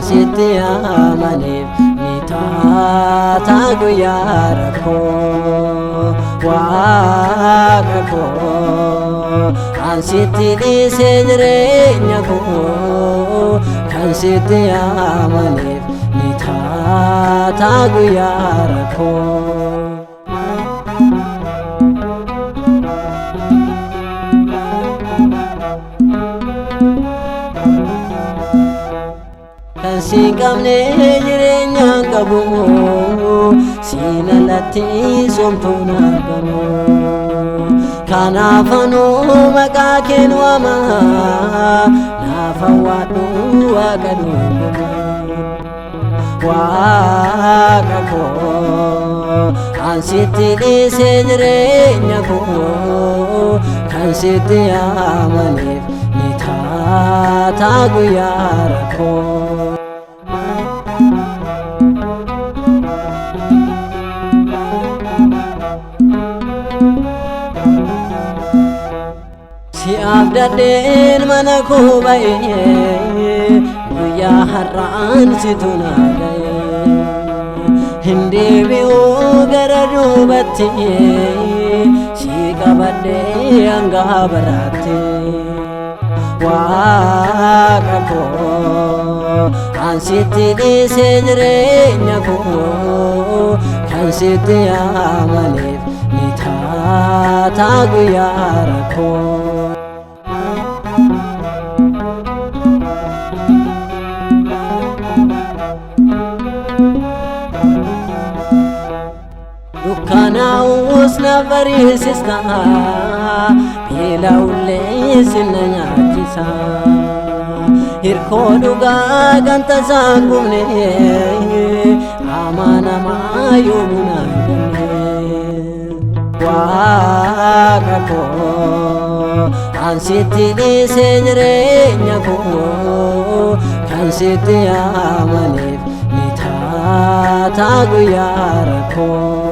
sitti amaneef ni taata guyyaa rakkoo Waaqa koo kan sitti dhiisee jireenya koo kan sitti amaneef ni taata guyyaa rakkoo Sikamne jireenya qabu sinalatti somtuna gamu kanafanu maqaa keen waama nafa waadu waaqadu Waaqa koo kan sitti dhiisee jireenya koo kan sitti amaneef ni taata guyyaa rakkoo Si abdadeen mana koo ba'ee guyyaa har'aan situ naa ga'ee hin deebi'uu gara duubatti si qabadhee hanga baraatti Waaqa koo kan sitti dhiisee jireenya koo kan sitti amaneef ni taata guyyaa rakkoo Dukkanaa'us na bariisisa beela'ullee sinna nyaachisa hirkoo dhugaa kan tasaan gubne amanamaa yoomuu naan ganne Waaqa koo kan sitti dhiisee jireenya koo kan sitti amaneef ni taata guyyaa rakkoo